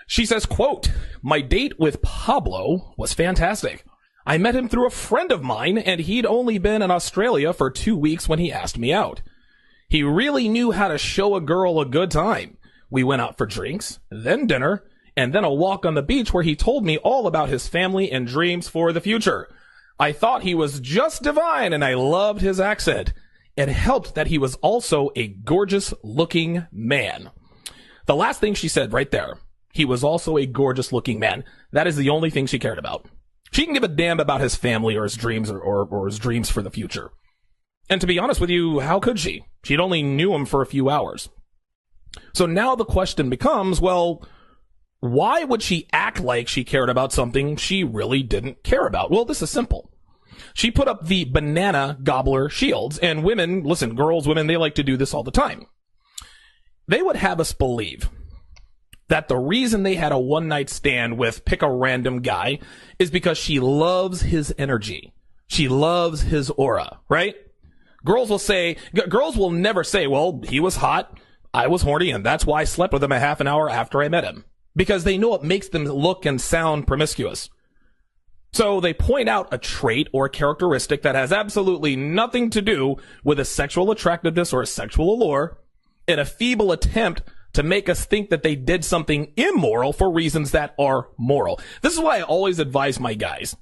She says, quote, "My date with Pablo was fantastic. I met him through a friend of mine, and he'd only been in Australia for 2 weeks when he asked me out. He really knew how to show a girl a good time. We went out for drinks, then dinner, and then a walk on the beach where he told me all about his family and dreams for the future. I thought he was just divine, and I loved his accent. It helped that he was also a gorgeous-looking man." The last thing she said right there, he was also a gorgeous-looking man. That is the only thing she cared about. She didn't give a damn about his family or his dreams or his dreams for the future. And to be honest with you, how could she? She'd only knew him for a few hours. So now the question becomes, well, why would she act like she cared about something she really didn't care about? Well, this is simple. She put up the banana gobbler shields, and women, listen, girls, women, they like to do this all the time. They would have us believe that the reason they had a one-night stand with pick a random guy is because she loves his energy. She loves his aura, right? Girls will never say, well, he was hot, I was horny, and that's why I slept with him a half an hour after I met him. Because they know it makes them look and sound promiscuous. So they point out a trait or a characteristic that has absolutely nothing to do with a sexual attractiveness or a sexual allure in a feeble attempt to make us think that they did something immoral for reasons that are moral. This is why I always advise my guys.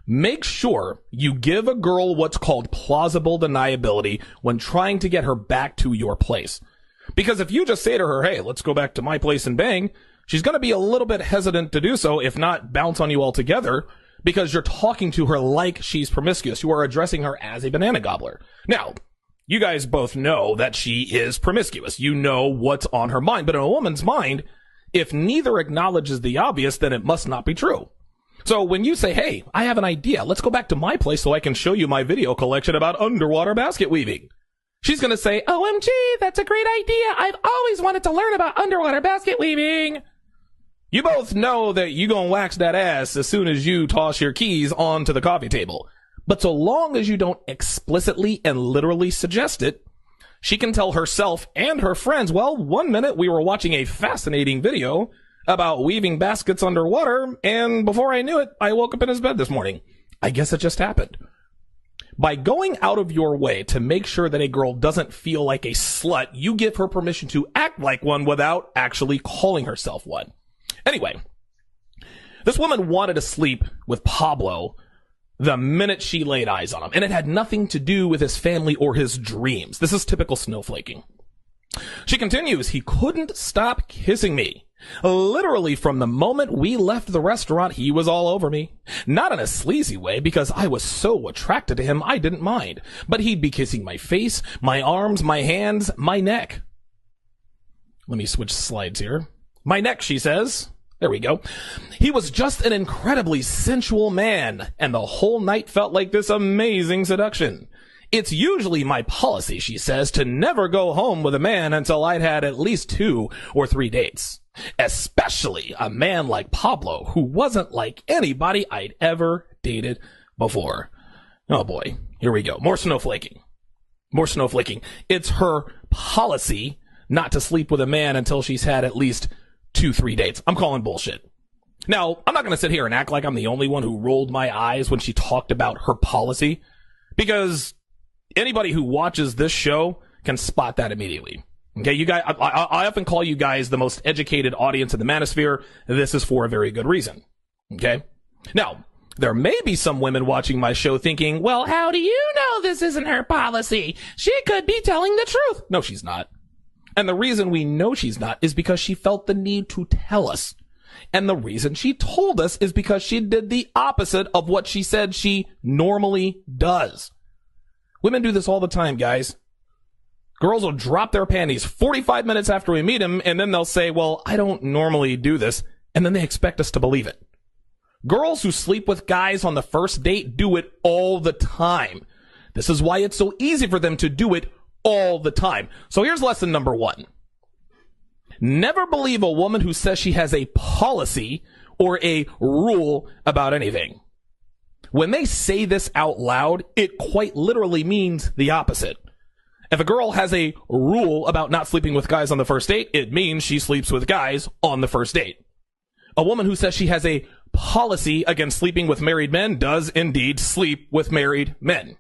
Make sure you give a girl what's called plausible deniability when trying to get her back to your place. Because if you just say to her, hey, let's go back to my place and bang, she's going to be a little bit hesitant to do so, if not bounce on you altogether, because you're talking to her like she's promiscuous. You are addressing her as a banana gobbler. Now, you guys both know that she is promiscuous. You know what's on her mind. But in a woman's mind, if neither acknowledges the obvious, then it must not be true. So when you say, hey, I have an idea, let's go back to my place so I can show you my video collection about underwater basket weaving, she's going to say, OMG, that's a great idea. I've always wanted to learn about underwater basket weaving. You both know that you're going to wax that ass as soon as you toss your keys onto the coffee table. But so long as you don't explicitly and literally suggest it, she can tell herself and her friends, well, 1 minute we were watching a fascinating video about weaving baskets underwater, and before I knew it, I woke up in his bed this morning. I guess it just happened. By going out of your way to make sure that a girl doesn't feel like a slut, you give her permission to act like one without actually calling herself one. Anyway, this woman wanted to sleep with Pablo the minute she laid eyes on him, and it had nothing to do with his family or his dreams. This is typical snowflaking. She continues, he couldn't stop kissing me. Literally from the moment we left the restaurant, he was all over me. Not in a sleazy way, because I was so attracted to him I didn't mind. But he'd be kissing my face, my arms, my hands, my neck. Let me switch slides here. My neck, she says. There we go. He was just an incredibly sensual man, and the whole night felt like this amazing seduction. It's usually my policy, she says, to never go home with a man until I'd had at least 2 or 3 dates. Especially a man like Pablo, who wasn't like anybody I'd ever dated before. Oh boy, here we go. More snowflaking. More snowflaking. It's her policy not to sleep with a man until she's had at least 2-3 dates. I'm calling bullshit. Now, I'm not going to sit here and act like I'm the only one who rolled my eyes when she talked about her policy, because anybody who watches this show can spot that immediately. Okay, you guys, I often call you guys the most educated audience in the manosphere. This is for a very good reason. Okay? Now, there may be some women watching my show thinking, well, how do you know this isn't her policy? She could be telling the truth. No, she's not. And the reason we know she's not is because she felt the need to tell us. And the reason she told us is because she did the opposite of what she said she normally does. Women do this all the time, guys. Girls will drop their panties 45 minutes after we meet them, and then they'll say, well, I don't normally do this, and then they expect us to believe it. Girls who sleep with guys on the first date do it all the time. This is why it's so easy for them to do it all the time. So here's lesson number 1. Never believe a woman who says she has a policy or a rule about anything. When they say this out loud, it quite literally means the opposite. If a girl has a rule about not sleeping with guys on the first date, it means she sleeps with guys on the first date. A woman who says she has a policy against sleeping with married men does indeed sleep with married men.